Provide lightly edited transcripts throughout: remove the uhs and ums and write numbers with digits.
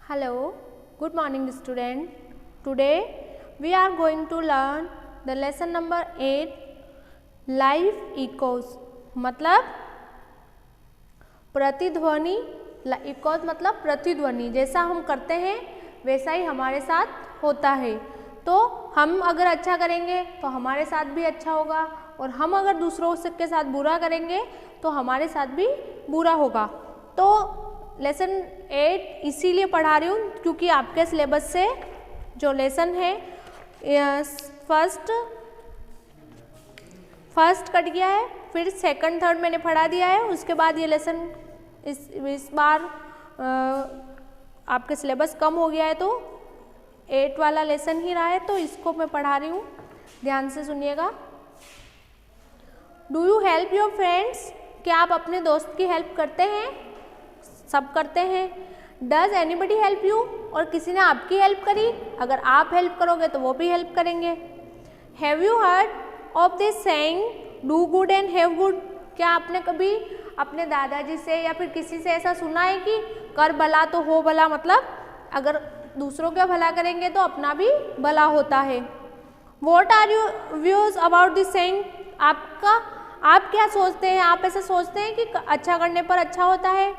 Hello, good morning student. Today we are going to learn the lesson number 8 Life Echoes मतलब प्रतिध्वनि. Echoes मतलब प्रतिध्वनि. जैसा हम करते हैं वैसा ही हमारे साथ होता है. तो हम अगर अच्छा करेंगे तो हमारे साथ भी अच्छा होगा और हम अगर दूसरों के साथ बुरा करेंगे तो हमारे साथ भी बुरा होगा. तो लेसन 8 इसीलिए पढ़ा रही हूँ क्योंकि आपके सिलेबस से जो लेसन है फर्स्ट कट गया है, फिर सेकंड थर्ड मैंने पढ़ा दिया है. उसके बाद ये लेसन इस बार आपके सिलेबस कम हो गया है तो 8 वाला लेसन ही रहा है, तो इसको मैं पढ़ा रही हूँ. ध्यान से सुनिएगा. Do you help your friends? क्या आप अपने दोस्त की हेल्प करते हैं? सब करते हैं. Does anybody help you? और किसी ने आपकी हेल्प करी? अगर आप हेल्प करोगे तो वो भी हेल्प करेंगे. Have you heard of this saying do good and have good? क्या आपने कभी अपने दादाजी से या फिर किसी से ऐसा सुना है कि कर भला तो हो भला, मतलब अगर दूसरों का भला करेंगे तो अपना भी भला होता है. What are you views about this saying? आप क्या सोचते हैं? आप ऐसा सोचते हैं कि अच्छा करने पर अच्छा होता है?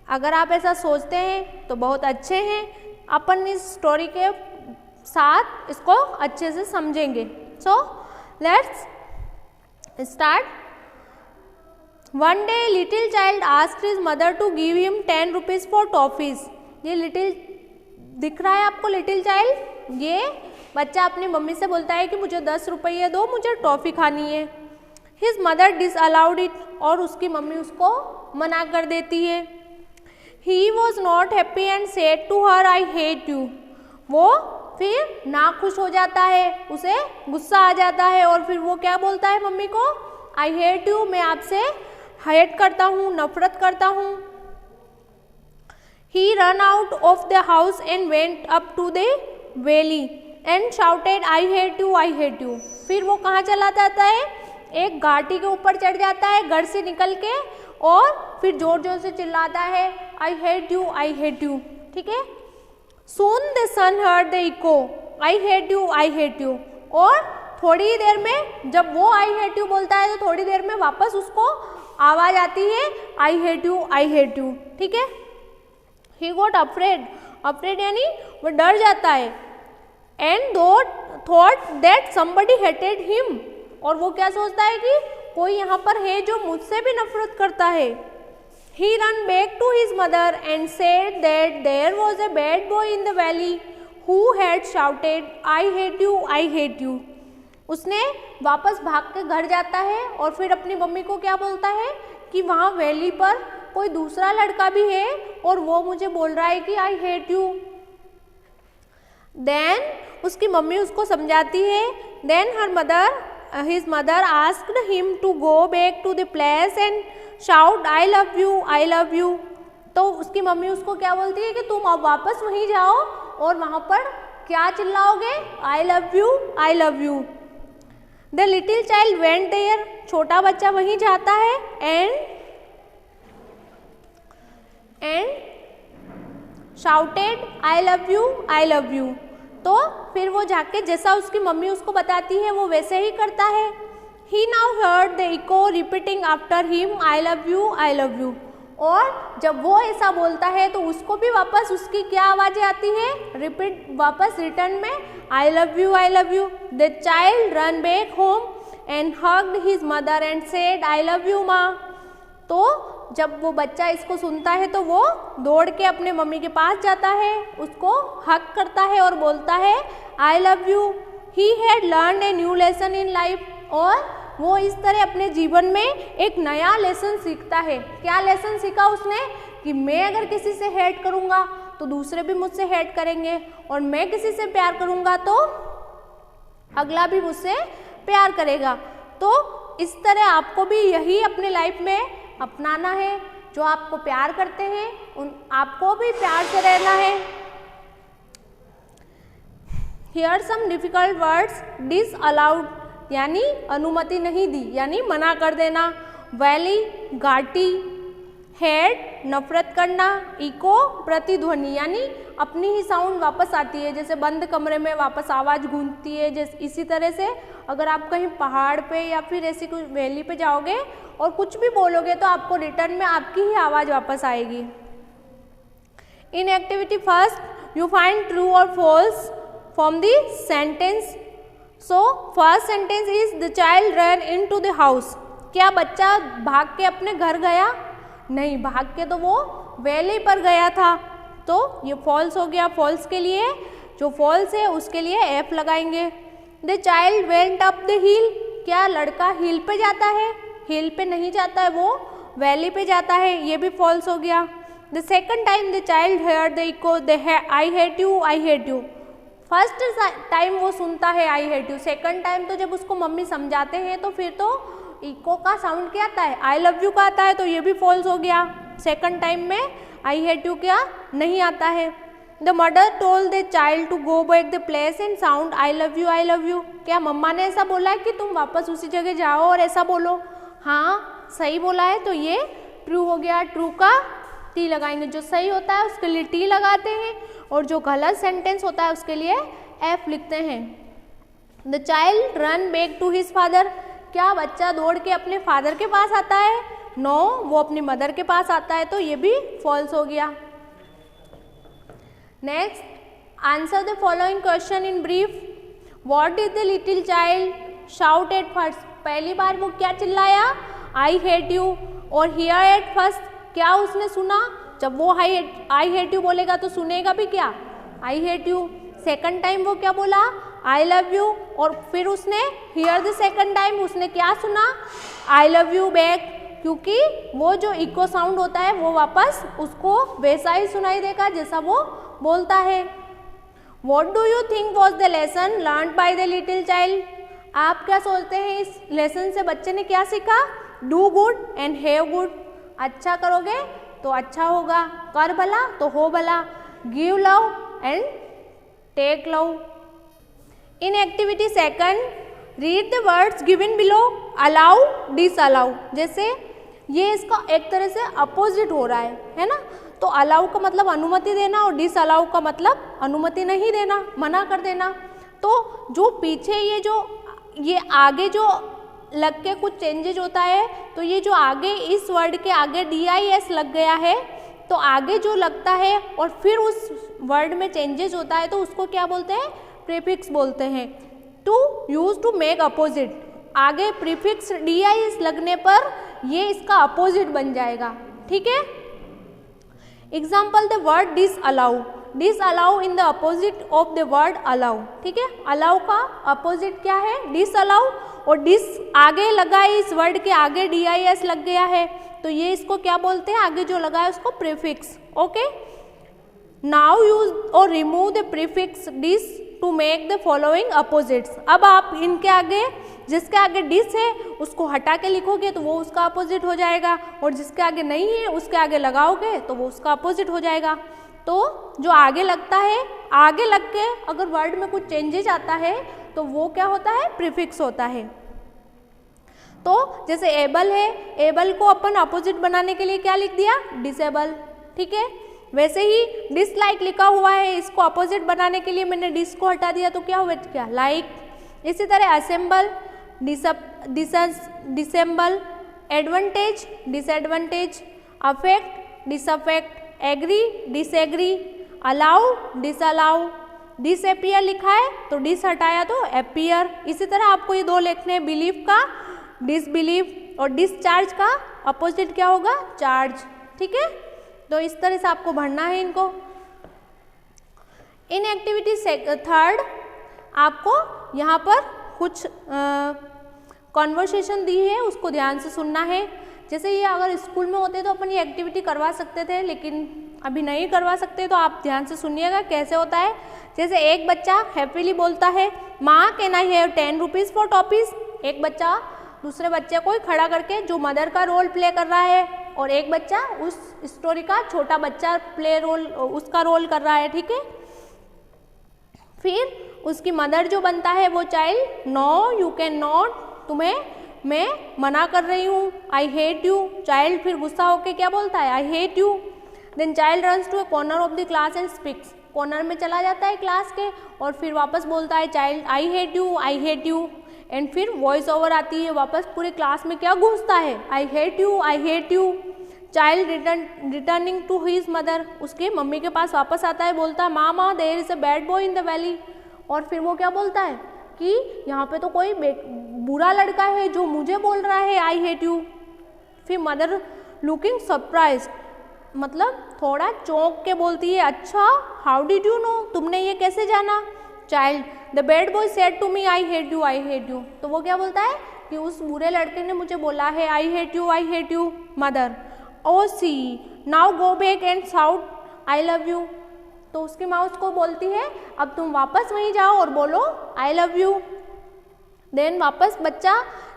अगर आप ऐसा सोचते हैं तो बहुत अच्छे हैं. अपन इस स्टोरी के साथ इसको अच्छे से समझेंगे. So let's start. One day little child asked his mother to give him 10 rupees for toffees. ये लिटिल दिख रहा है आपको, लिटिल चाइल्ड. ये बच्चा अपनी मम्मी से बोलता है कि मुझे 10 रुपये दो, मुझे टॉफ़ी खानी है. His mother disallowed it. और उसकी मम्मी उसको मना कर देती है. He was not happy and said to her, I hate you. वो फिर ना खुश हो जाता है, उसे गुस्सा आ जाता है और फिर वो क्या बोलता है मम्मी को? I hate you. मैं आपसे हेट करता हूँ, नफरत करता हूँ. He ran out of the house and went up to the valley and shouted, I hate you, I hate you. फिर वो कहाँ चला जाता है? एक घाटी के ऊपर चढ़ जाता है घर से निकल के और फिर जोर जोर से चिल्लाता है I hate you, I hate you. ठीक है. Soon the son heard the echo I hate you, I hate you. और थोड़ी देर में जब वो आई हेट यू बोलता है तो थोड़ी देर में वापस उसको आवाज आती है I hate you, I hate you. ठीक है. He got afraid. अफ्रेड यानी वो डर जाता है. And thought that somebody hated him. और वो क्या सोचता है कि कोई यहाँ पर है जो मुझसे भी नफरत करता है. He ran back to his mother and said that there was a bad boy in the valley who had shouted, I hate you, I hate you. उसने वापस भाग के घर जाता है और फिर अपनी मम्मी को क्या बोलता है कि वहाँ वैली पर कोई दूसरा लड़का भी है और वो मुझे बोल रहा है कि I hate you. Then उसकी मम्मी उसको समझाती है. Then his mother asked him to go back to the place and shout I love you, I love you. तो उसकी मम्मी उसको क्या बोलती है कि तुम अब वापस वहीं जाओ और वहाँ पर क्या चिल्लाओगे? I love you, I love you. The little child went there. छोटा बच्चा वहीं जाता है and shouted I love you, I love you. तो फिर वो जाके जैसा उसकी मम्मी उसको बताती है वो वैसे ही करता है. He now heard the echo repeating after him, I love you, I love you. और जब वो ऐसा बोलता है तो उसको भी वापस उसकी क्या आवाज़ें आती है? रिपीट, वापस रिटर्न में I love you, I love you. The child ran back home and hugged his mother and said, I love you, माँ. तो जब वो बच्चा इसको सुनता है तो वो दौड़ के अपने मम्मी के पास जाता है, उसको हक करता है और बोलता है I love you. He had learn a new lesson in life. और वो इस तरह अपने जीवन में एक नया लेसन सीखता है. क्या लेसन सीखा उसने? कि मैं अगर किसी से हेट करूँगा तो दूसरे भी मुझसे हेट करेंगे और मैं किसी से प्यार करूँगा तो अगला भी मुझसे प्यार करेगा. तो इस तरह आपको भी यही अपने लाइफ में अपनाना है. जो आपको प्यार करते हैं उन आपको भी प्यार से रहना है. Here some difficult words. disallowed यानी अनुमति नहीं दी, यानी मना कर देना. वैली घाटी. हेट नफरत करना, इको प्रतिध्वनि यानी अपनी ही साउंड वापस आती है, जैसे बंद कमरे में वापस आवाज़ गूंजती है, जैसे इसी तरह से अगर आप कहीं पहाड़ पे या फिर ऐसी कोई वैली पे जाओगे और कुछ भी बोलोगे तो आपको रिटर्न में आपकी ही आवाज़ वापस आएगी। In activity first you find true और false from the sentence. So first sentence is the child run into the house. क्या बच्चा भाग के अपने घर गया? नहीं, भाग के तो वो वैली पर गया था, तो ये फॉल्स हो गया। फॉल्स के लिए जो फॉल्स है उसके लिए एफ लगाएंगे। The child went up the हिल। क्या लड़का हिल पे जाता है? हिल पे नहीं जाता है, वो वैली पे जाता है, ये भी फॉल्स हो गया। The second time the child heard the echo I hate you, I hate you. First time वो सुनता है I hate you, second time तो जब उसको मम्मी समझाते हैं तो फिर तो इको का साउंड क्या आता है? आई लव यू का आता है, तो ये भी फॉल्स हो गया। सेकंड टाइम में आई हेट यू क्या नहीं आता है। The mother told the child to go back the place and sound I love you, I love you. क्या मम्मा ने ऐसा बोला है कि तुम वापस उसी जगह जाओ और ऐसा बोलो? हाँ, सही बोला है, तो ये ट्रू हो गया। ट्रू का टी लगाएंगे, जो सही होता है उसके लिए टी लगाते हैं और जो गलत सेंटेंस होता है उसके लिए एफ लिखते हैं। The child run back to his father. क्या बच्चा दौड़ के अपने फादर के पास आता है? नो, वो अपनी मदर के पास आता है, तो ये भी फॉल्स हो गया। Next, answer the following question in brief. What did the little child shout at first. पहली बार वो क्या चिल्लाया? आई हेट यू। और हियर एट फर्स्ट क्या उसने सुना? जब वो आई हेट यू बोलेगा तो सुनेगा भी क्या? आई हेट यू। सेकंड टाइम वो क्या बोला? आई लव यू। और फिर उसने हियर द सेकंड टाइम उसने क्या सुना? आई लव यू बैक, क्योंकि वो जो इको साउंड होता है वो वापस उसको वैसा ही सुनाई देगा जैसा वो बोलता है। What do you think was the lesson learned by the little child? आप क्या सोचते हैं इस लेसन से बच्चे ने क्या सीखा? Do good and have good. अच्छा करोगे तो अच्छा होगा, कर भला तो हो भला। Give love and take love. In activity second read the words given below, allow disallow. जैसे ये इसका एक तरह से अपोजिट हो रहा है ना? तो अलाउ का मतलब अनुमति देना और डिसअलाउ का मतलब अनुमति नहीं देना, मना कर देना। तो जो पीछे ये आगे जो लग के कुछ चेंजेज होता है, तो ये जो आगे इस वर्ड के आगे DIS लग गया है, तो आगे जो लगता है और फिर उस वर्ड में चेंजेस होता है तो उसको क्या बोलते हैं? प्रीफिक्स बोलते हैं। To use to make opposite, आगे प्रीफिक्स DIS लगने पर ये इसका अपोजिट बन जाएगा, ठीक है। Example the word disallow, disallow in the opposite of the word allow, ठीक है। अलाउ का अपोजिट क्या है? डिसअलाउ। और डिस आगे लगा है, इस वर्ड के आगे DIS लग गया है, तो ये इसको क्या बोलते हैं? आगे जो लगा है उसको प्रीफिक्स, ओके। नाउ यूज और remove the prefix dis to make the following opposites. अब आप इनके आगे जिसके आगे डिस है उसको हटा के लिखोगे तो वो उसका अपोजिट हो जाएगा, और जिसके आगे नहीं है उसके आगे लगाओगे तो वो उसका अपोजिट हो जाएगा। तो जो आगे लगता है, आगे लग के अगर वर्ड में कुछ चेंजेस आता है तो वो क्या होता है? प्रीफिक्स होता है। तो जैसे एबल है, एबल को अपन अपोजिट बनाने के लिए क्या लिख दिया? डिसेबल, ठीक है। वैसे ही डिसलाइक लिखा हुआ है, इसको अपोजिट बनाने के लिए मैंने डिस को हटा दिया तो क्या हुआ? क्या? लाइक। इसी तरह assemble, dissemble, advantage, disadvantage, affect, disaffect, agree, disagree, allow, disallow. Disappear लिखा है तो डिस हटाया तो अपीयर। इसी तरह आपको ये दो लिखने हैं, बिलीव का डिसबिलीव, और डिसचार्ज का अपोजिट क्या होगा? चार्ज, ठीक है। तो इस तरह से आपको भरना है इनको। इन एक्टिविटी थर्ड आपको यहाँ पर कुछ कॉन्वर्सेशन दी है, उसको ध्यान से सुनना है। जैसे ये अगर स्कूल में होते तो अपन ये एक्टिविटी करवा सकते थे, लेकिन अभी नहीं करवा सकते, तो आप ध्यान से सुनिएगा कैसे होता है। जैसे एक बच्चा हैप्पीली बोलता है, माँ can I have 10 rupees for toffees. एक बच्चा दूसरे बच्चे को खड़ा करके जो मदर का रोल प्ले कर रहा है, और एक बच्चा उस स्टोरी का छोटा बच्चा उसका रोल कर रहा है, ठीक है। फिर उसकी मदर जो बनता है वो child, no you can not, तुम्हें मैं मना कर रही हूँ, आई हेट यू। चाइल्ड फिर गुस्सा होकर क्या बोलता है, I hate you. Then child runs to a corner of the class and speaks, corner में चला जाता है क्लास के और फिर वापस बोलता है child I hate you, I hate you. And फिर वॉइस ओवर आती है, वापस पूरे क्लास में क्या गूंजता है, I hate you, I hate you. Child returning to his mother, उसके मम्मी के पास वापस आता है, बोलता है mama there is a bad boy in the valley. और फिर वो क्या बोलता है कि यहाँ पे तो कोई बुरा लड़का है जो मुझे बोल रहा है आई हेट यू। फिर मदर लुकिंग सरप्राइज, मतलब थोड़ा चौंक के बोलती है, अच्छा हाउ डिड यू नो, तुमने ये कैसे जाना। Child the bad boy said to me I hate you, I hate you. तो वो क्या बोलता है कि उस बुरे लड़के ने मुझे बोला है I hate you, I hate you. Mother oh see now go back and shout I love you. तो उसकी माँ उसको बोलती है अब तुम वापस वहीं जाओ और बोलो आई लव यू। देन वापस बच्चा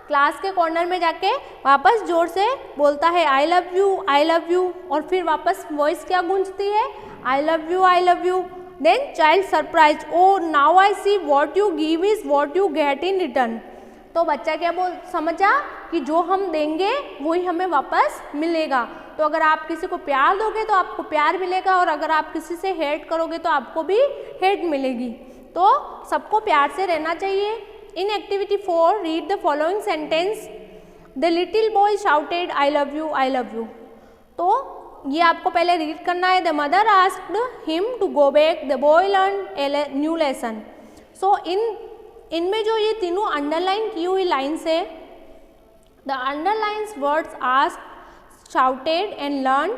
क्लास के कॉर्नर में जाके वापस जोर से बोलता है I love you, I love you. और फिर वापस वॉइस क्या गूंजती है, I love you, I love you. Then child surprise, oh now I see what you give is what you get in return. तो बच्चा क्या समझा कि जो हम देंगे वही हमें वापस मिलेगा। तो अगर आप किसी को प्यार दोगे तो आपको प्यार मिलेगा और अगर आप किसी से हेट करोगे तो आपको भी हेट मिलेगी। तो सबको प्यार से रहना चाहिए। In activity 4 read the following sentence, the little boy shouted I love you, I love you. तो ये आपको पहले रीड करना है। The mother asked him to go back, the boy learn a new lesson. So इनमें जो ये तीनों अंडरलाइन की हुई लाइन्स है, the underlines words asked, shouted and learn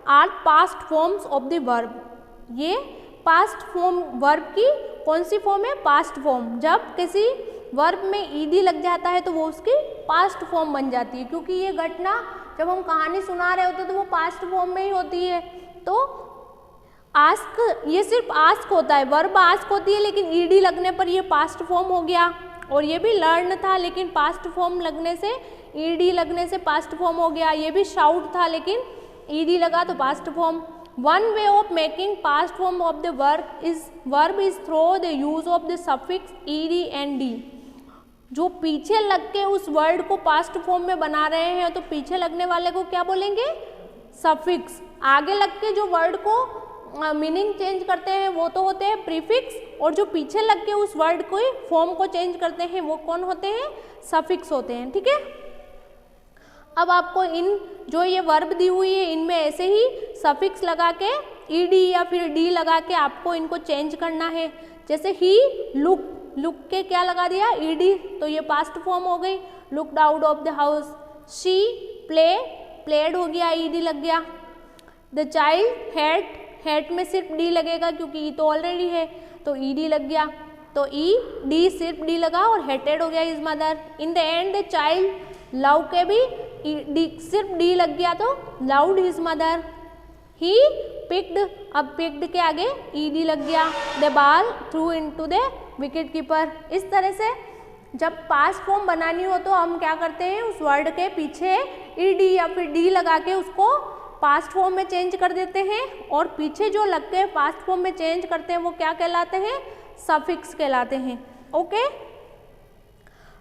are past forms of the verb. ये पास्ट फॉर्म, वर्ब की कौन सी फॉर्म है, पास्ट फॉर्म। जब किसी वर्ब में ईडी लग जाता है तो वो उसकी पास्ट फॉर्म बन जाती है, क्योंकि ये घटना जब हम कहानी सुना रहे होते हैं तो वो पास्ट फॉर्म में ही होती है। तो आस्क, ये सिर्फ आस्क होता है, वर्ब आस्क होती है, लेकिन ईडी लगने पर ये पास्ट फॉर्म हो गया। और ये भी लर्न था, लेकिन पास्ट फॉर्म लगने से, ईडी लगने से पास्ट फॉर्म हो गया। ये भी शाउट था, लेकिन ईडी लगा तो past form. One way of making past form of the verb is through the use of the suffix ED and D. जो पीछे लग के उस वर्ड को पास्ट फॉर्म में बना रहे हैं तो पीछे लगने वाले को क्या बोलेंगे, सफिक्स। आगे लग के जो वर्ड को मीनिंग चेंज करते हैं वो तो होते हैं प्रीफिक्स, और जो पीछे लग के उस वर्ड को फॉर्म को चेंज करते हैं वो कौन होते हैं, सफिक्स होते हैं। ठीक है, अब आपको इन जो ये वर्ब दी हुई है इनमें ऐसे ही सफिक्स लगा के ईडी या फिर डी लगा के आपको इनको चेंज करना है। जैसे ही लुक, लुक के क्या लगा दिया, ईडी, तो ये पास्ट फॉर्म हो गई, looked out of the house. She play, played हो गया, ईडी लग गया। द चाइल्ड हैट, हैट में सिर्फ डी लगेगा क्योंकि ई तो ऑलरेडी है, तो ईडी लग गया, तो ई डी सिर्फ डी लगा और हेटेड हो गया his mother. In the end the child, love के भी डी, सिर्फ डी लग गया तो loved his mother. He picked, अब पिक्ड के आगे ईडी लग गया। The ball through into the wicket keeper. इस तरह से जब पास्ट फॉर्म बनानी हो तो हम क्या करते हैं, उस वर्ड के पीछे ईडी या फिर डी लगा के उसको पास्ट फॉर्म में चेंज कर देते हैं, और पीछे जो लग के पास्ट फॉर्म में चेंज करते हैं वो क्या कहलाते हैं, सफिक्स कहलाते हैं। Okay,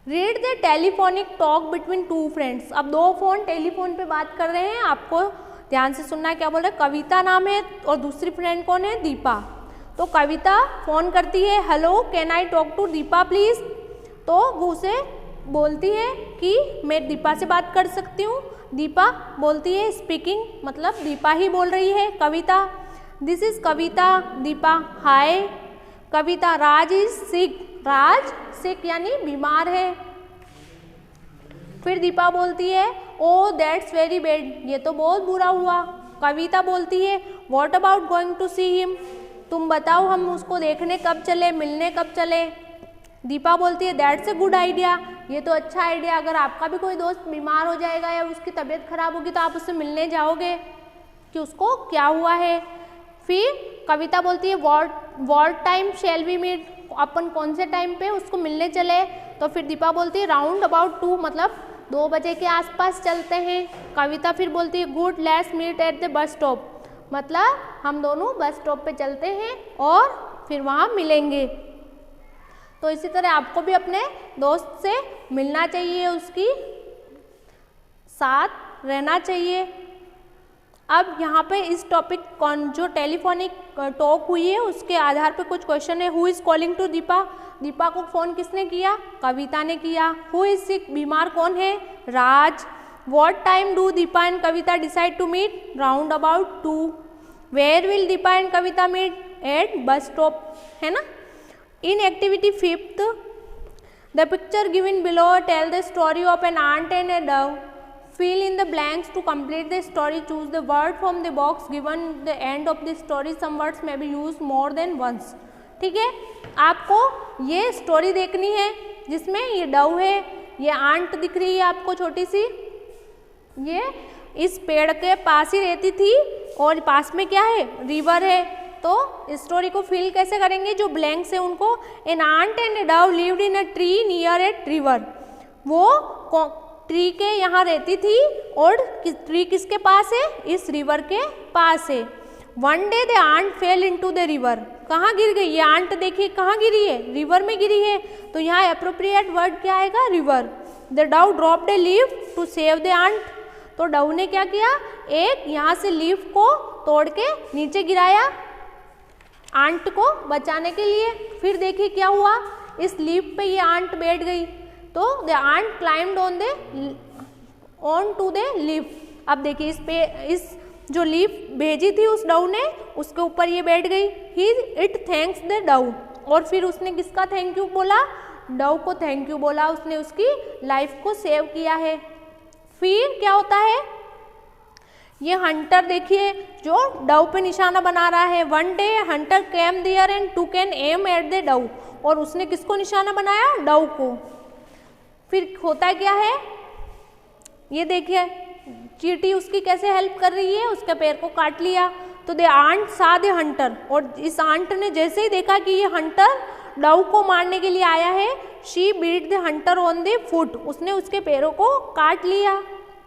read the telephonic talk between two friends. अब दो फोन टेलीफोन पे बात कर रहे हैं, आपको ध्यान से सुनना है। क्या बोल रहे हैं, कविता नाम है और दूसरी फ्रेंड कौन है, दीपा। तो कविता फोन करती है, hello can I talk to Deepa please. तो वो उसे बोलती है कि मैं दीपा से बात कर सकती हूँ। दीपा बोलती है स्पीकिंग, मतलब दीपा ही बोल रही है। Kavita, this is Kavita. Deepa, hi. Kavita, Raj is sick. Raj sick यानी बीमार है। फिर दीपा बोलती है, ओ दैट्स वेरी बैड, ये तो बहुत बुरा हुआ। कविता बोलती है, what about going to see him, तुम बताओ हम उसको देखने कब चले, मिलने कब चले। दीपा बोलती है, दैट्स ए गुड आइडिया, ये तो अच्छा आइडिया। अगर आपका भी कोई दोस्त बीमार हो जाएगा या उसकी तबीयत खराब होगी तो आप उससे मिलने जाओगे कि उसको क्या हुआ है। फिर कविता बोलती है, what time shall we meet, अपन कौन से टाइम पे उसको मिलने चले। तो फिर दीपा बोलती है, राउंड अबाउट 2, मतलब 2 बजे के आसपास चलते हैं। कविता फिर बोलती है, good let's meet at the bus stop, मतलब हम दोनों बस स्टॉप पे चलते हैं और फिर वहाँ मिलेंगे। तो इसी तरह आपको भी अपने दोस्त से मिलना चाहिए, उसकी साथ रहना चाहिए। अब यहाँ पे इस टॉपिक जो टेलीफोनिक टॉक हुई है उसके आधार पे कुछ क्वेश्चन है। Who is calling to Deepa, Deepa को फ़ोन किसने किया, कविता ने किया। हु इज़ सिक, बीमार कौन है, Raj. What time do Deepa and Kavita decide to meet, round about 2। Where will Deepa and Kavita meet, at bus stop, है ना। In activity 5th, the picture given below tell the story of an ant and a dove. Fill in the blanks to complete the story. Choose the word from the box given the end of the story. Some words may be used more than once. ठीक है, आपको ये story देखनी है जिसमें ये Dove है, ये आंट दिख रही है आपको छोटी सी, ये इस पेड़ के पास ही रहती थी और पास में क्या है, रिवर है। तो स्टोरी को फिल कैसे करेंगे, जो ब्लैंक्स है उनको। An ant and a dove lived in a tree near a river. वो ट्री के यहाँ रहती थी और ट्री किसके पास है, इस रिवर के पास है। One day the ant fell into the river. कहाँ गिर गई ये आंट, देखिए कहाँ गिरी है, रिवर में गिरी है। तो यहाँ अप्रोप्रिएट वर्ड क्या आएगा, river. The dove dropped a leaf to save the ant. तो डव ने क्या किया, एक यहाँ से लीफ को तोड़ के नीचे गिराया आंट को बचाने के लिए। फिर देखिए क्या हुआ, इस लीफ पे ये आंट बैठ गई। तो the ant climbed on to the leaf. अब देखिए इस जो लीफ भेजी थी उस डव ने, उसके ऊपर ये बैठ गई। ही इट थैंक्स द डव। और फिर उसने किसका थैंक यू बोला, डव को थैंक यू बोला, उसने उसकी लाइफ को सेव किया है। फिर क्या होता है, ये हंटर देखिए जो डव पे निशाना बना रहा है। One day hunter came there and took an aim at the dove. और उसने किसको निशाना बनाया, डव को। फिर होता क्या है, ये देखिए चींटी उसकी कैसे हेल्प कर रही है, उसके पैर को काट लिया। तो दे आंट सा दे हंटर। और इस आंट ने जैसे ही देखा कि ये हंटर डव को मारने के लिए आया है, she bit the hunter on the foot. उसने उसके पैरों को काट लिया।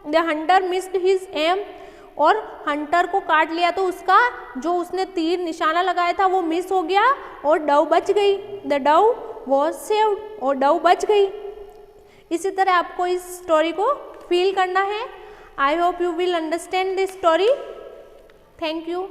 The hunter missed his aim. और हंटर को काट लिया तो उसका जो उसने तीर निशाना लगाया था वो मिस हो गया और डव बच गई। The Dove was saved. और डव बच गई। इसी तरह आपको इस स्टोरी को फील करना है। I hope you will understand this story. Thank you.